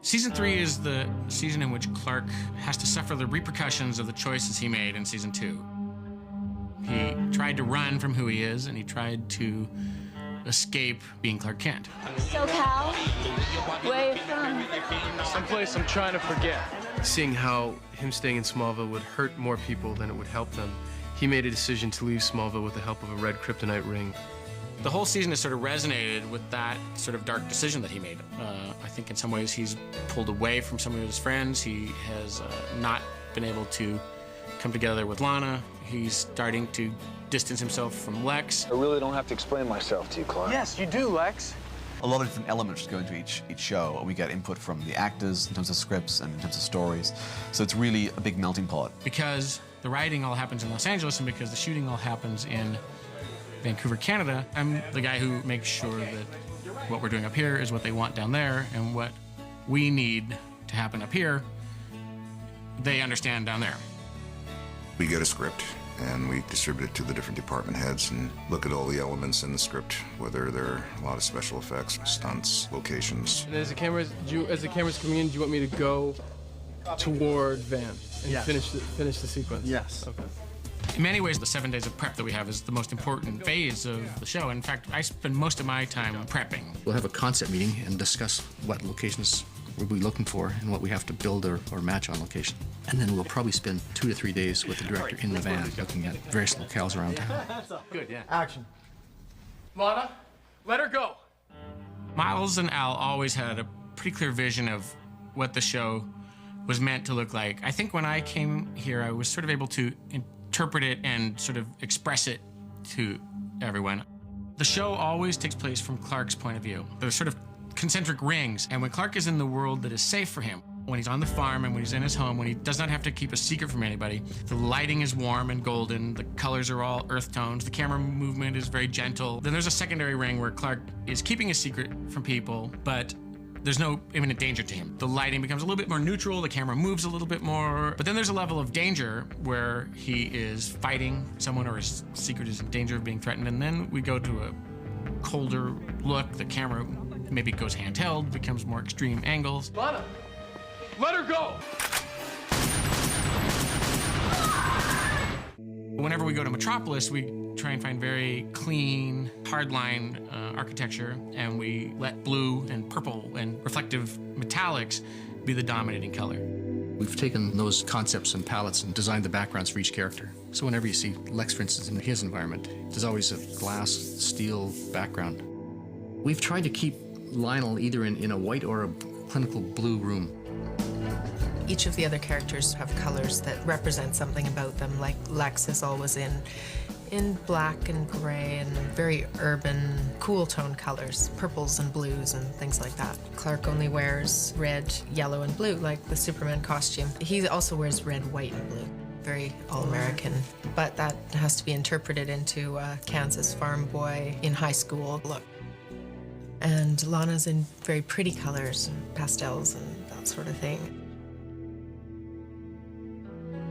Season 3 is the season in which Clark has to suffer the repercussions of the choices he made in Season 2. He tried to run from who he is, and he tried to escape being Clark Kent. So, Cal, where you from? Someplace I'm trying to forget. Seeing how him staying in Smallville would hurt more people than it would help them, he made a decision to leave Smallville with the help of a red kryptonite ring. The whole season has sort of resonated with that sort of dark decision that he made. I think in some ways he's pulled away from some of his friends. He has not been able to come together with Lana. He's starting to distance himself from Lex. I really don't have to explain myself to you, Clark. Yes, you do, Lex. A lot of different elements go into each show. We get input from the actors in terms of scripts and in terms of stories. So it's really a big melting pot. Because the writing all happens in Los Angeles and because the shooting all happens in Vancouver, Canada, I'm the guy who makes sure that what we're doing up here is what they want down there, and what we need to happen up here, they understand down there. We get a script and we distribute it to the different department heads and look at all the elements in the script, whether there are a lot of special effects, stunts, locations. And as the cameras coming in, do you want me to go toward Van and finish the sequence? Yes. Okay. In many ways, the 7 days of prep that we have is the most important phase of the show. In fact, I spend most of my time prepping. We'll have a concept meeting and discuss what locations we'll be looking for and what we have to build or match on location. And then we'll probably spend 2 to 3 days with the director in the van looking at various locales around town. Good, yeah. Action. Lana, let her go. Miles and Al always had a pretty clear vision of what the show was meant to look like. I think when I came here, I was sort of able to interpret it and sort of express it to everyone. The show always takes place from Clark's point of view. There's sort of concentric rings, and when Clark is in the world that is safe for him, when he's on the farm and when he's in his home, when he does not have to keep a secret from anybody, the lighting is warm and golden, the colors are all earth tones, the camera movement is very gentle. Then there's a secondary ring where Clark is keeping a secret from people, but there's no imminent danger to him. The lighting becomes a little bit more neutral, the camera moves a little bit more, but then there's a level of danger where he is fighting someone or his secret is in danger of being threatened, and then we go to a colder look, the camera maybe goes handheld, becomes more extreme angles. Lana, let her go. Whenever we go to Metropolis, we try and find very clean, hardline architecture, and we let blue and purple and reflective metallics be the dominating color. We've taken those concepts and palettes and designed the backgrounds for each character. So whenever you see Lex, for instance, in his environment, there's always a glass, steel background. We've tried to keep Lionel either in a white or a clinical blue room. Each of the other characters have colors that represent something about them, like Lex is always in black and gray and very urban, cool tone colors, purples and blues and things like that. Clark only wears red, yellow, and blue, like the Superman costume. He also wears red, white, and blue. Very all-American, but that has to be interpreted into a Kansas farm boy in high school look. And Lana's in very pretty colors, and pastels and that sort of thing.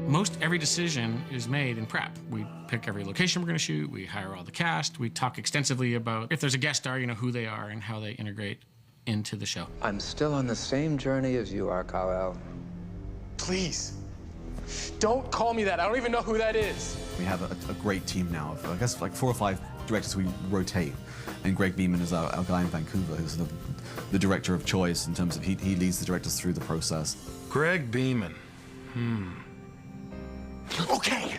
Most every decision is made in prep. We pick every location we're going to shoot, we hire all the cast, we talk extensively about if there's a guest star, you know, who they are and how they integrate into the show. I'm still on the same journey as you are, Kal-El. Please, don't call me that. I don't even know who that is. We have a great team now of, I guess, like 4 or 5 directors we rotate. And Greg Beeman is our guy in Vancouver, who's the director of choice in terms of he leads the directors through the process. Greg Beeman. Okay,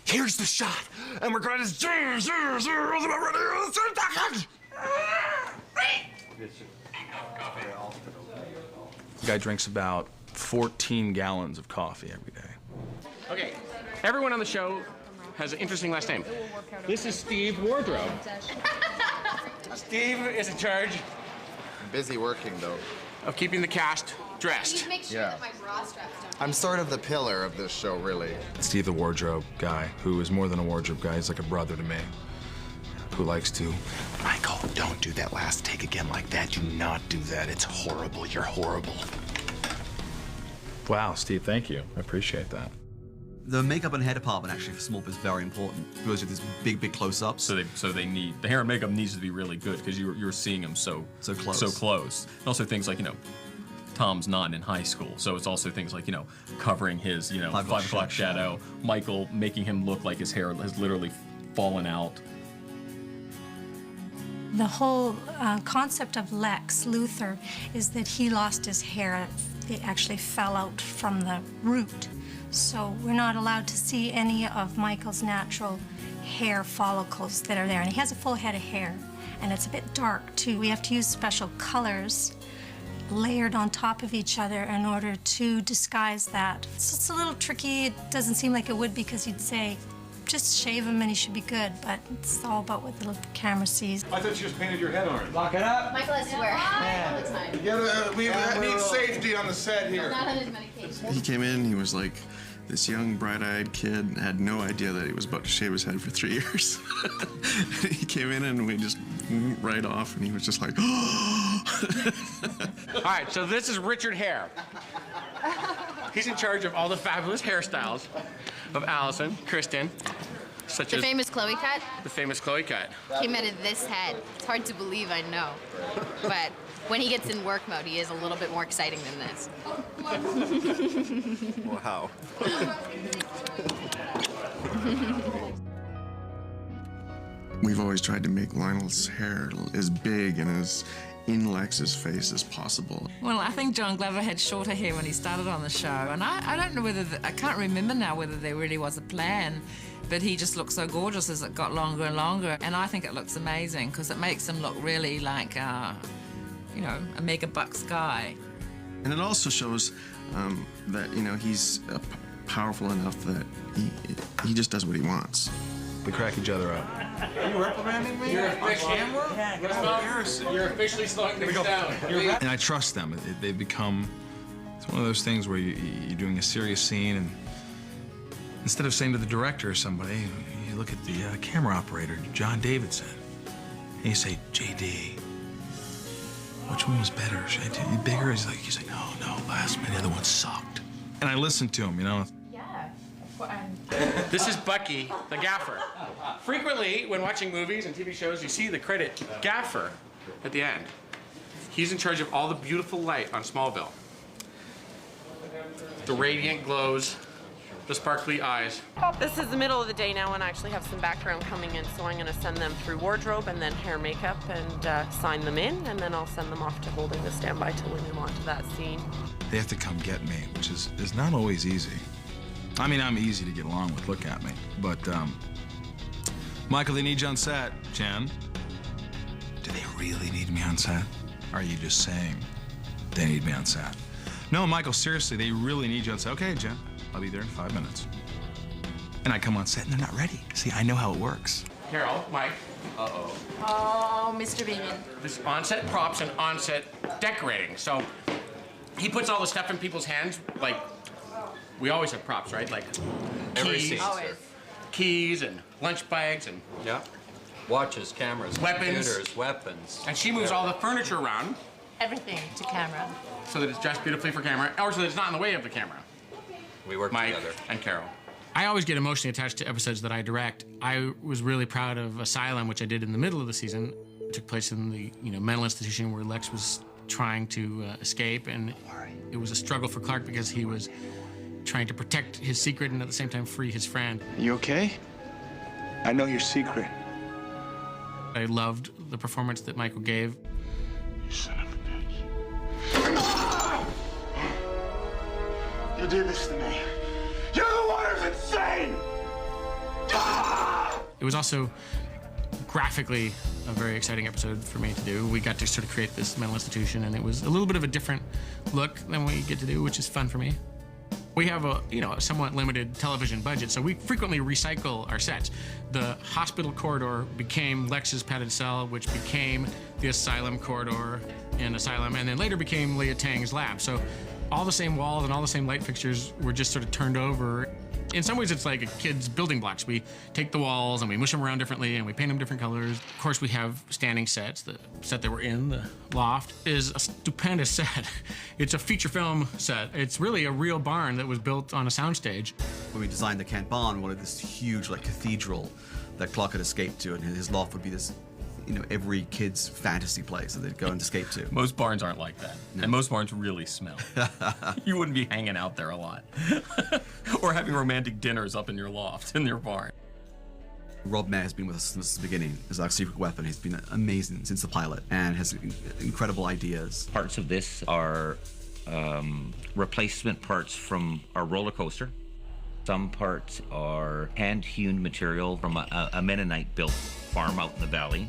here's the shot, and we're going to The guy drinks about 14 gallons of coffee every day. Okay, everyone on the show has an interesting last name. This is Steve Wardrobe. Steve is in charge I'm busy working, though. of keeping the cast dressed. Make sure that my bra straps don't. I'm sort of the pillar of this show, really. Steve, the wardrobe guy, who is more than a wardrobe guy, he's like a brother to me, who likes to... Michael, don't do that last take again like that. Do not do that. It's horrible. You're horrible. Wow, Steve, thank you. I appreciate that. The makeup and hair department actually for Smallville is very important because you have these big close-ups. So they need the hair and makeup needs to be really good because you're seeing them so close. And also things like, you know, Tom's not in high school, so it's also things like, covering his, 5 o'clock shadow, Michael making him look like his hair has literally fallen out. The whole concept of Lex Luthor is that he lost his hair. It actually fell out from the root. So we're not allowed to see any of Michael's natural hair follicles that are there. And he has a full head of hair, and it's a bit dark too. We have to use special colors layered on top of each other in order to disguise that. So it's a little tricky. It doesn't seem like it would, because you'd say, just shave him and he should be good, but it's all about what the camera sees. I thought you just painted your head orange. Lock it up. Michael has to wear all the time. We need safety on the set here. Not on his medication. He came in, he was like this young, bright-eyed kid, and had no idea that he was about to shave his head for 3 years. He came in and we just went right off, and he was just like, All right, so this is Richard Hare. He's in charge of all the fabulous hairstyles of Allison, Kristen, such The as famous Chloe cut the famous Chloe cut. came out of this head. It's hard to believe, I know. But when he gets in work mode, he is a little bit more exciting than this. Wow. We've always tried to make Lionel's hair as big and as in Lex's face as possible. Well, I think John Glover had shorter hair when he started on the show, and I don't know whether, I can't remember now whether there really was a plan, but he just looked so gorgeous as it got longer and longer, and I think it looks amazing because it makes him look really like, a mega bucks guy. And it also shows that, he's powerful enough that he just does what he wants. We crack each other up. Are you reprimanding me? You're You're officially slowing things down. And I trust them. They've become, it's one of those things where you're doing a serious scene, and instead of saying to the director or somebody, you look at the camera operator, John Davidson, and you say, JD, which one was better? Should I do bigger? He's like, no, last minute, the other one sucked. And I listened to him, Yeah. This is Bucky, the gaffer. Frequently, when watching movies and TV shows, you see the credit gaffer at the end. He's in charge of all the beautiful light on Smallville. The radiant glows, the sparkly eyes. This is the middle of the day now, and I actually have some background coming in, so I'm going to send them through wardrobe and then hair makeup and sign them in, and then I'll send them off to holding the standby to win them onto that scene. they have to come get me, which is not always easy. I mean, I'm easy to get along with, look at me. But, Michael, they need you on set. Jen, do they really need me on set? Or are you just saying they need me on set? No, Michael, seriously, they really need you on set. Okay, Jen, I'll be there in 5 minutes. And I come on set and they're not ready. See, I know how it works. Carol, Mike. Uh-oh. Oh, Mr. Beeman. This on-set props and on-set decorating. So he puts all the stuff in people's hands, like, we always have props, right? Like Every keys, scene. Always. Keys and lunch bags and watches, cameras, weapons, computers, weapons. And she moves all the furniture around Everything to camera. so that it's dressed beautifully for camera, or so that it's not in the way of the camera. We work Mike together. and Carol. I always get emotionally attached to episodes that I direct. I was really proud of Asylum, which I did in the middle of the season. It took place in the mental institution where Lex was trying to escape, and it was a struggle for Clark because he was trying to protect his secret and at the same time free his friend. You okay? I know your secret. I loved the performance that Michael gave. You son of a bitch. You did this to me. You're the one who's insane! It was also graphically a very exciting episode for me to do. We got to sort of create this mental institution, and it was a little bit of a different look than we get to do, which is fun for me. We have a somewhat limited television budget, so we frequently recycle our sets. The hospital corridor became Lex's padded cell, which became the asylum corridor in Asylum, and then later became Leah Tang's lab. So all the same walls and all the same light fixtures were just sort of turned over. In some ways, it's like a kid's building blocks. We take the walls and we mush them around differently and we paint them different colors. Of course, we have standing sets. The set that we're in, the loft, is a stupendous set. It's a feature film set. It's really a real barn that was built on a soundstage. When we designed the Kent barn, we wanted this huge, like, cathedral that Clark had escaped to, and his loft would be this every kid's fantasy place that they'd go and escape to. Most barns aren't like that. No. And most barns really smell. You wouldn't be hanging out there a lot. Or having romantic dinners up in your loft, in your barn. Rob Mayer has been with us since the beginning as our secret weapon. He's been amazing since the pilot and has incredible ideas. Parts of this are replacement parts from our roller coaster. Some parts are hand-hewn material from a Mennonite-built farm out in the valley.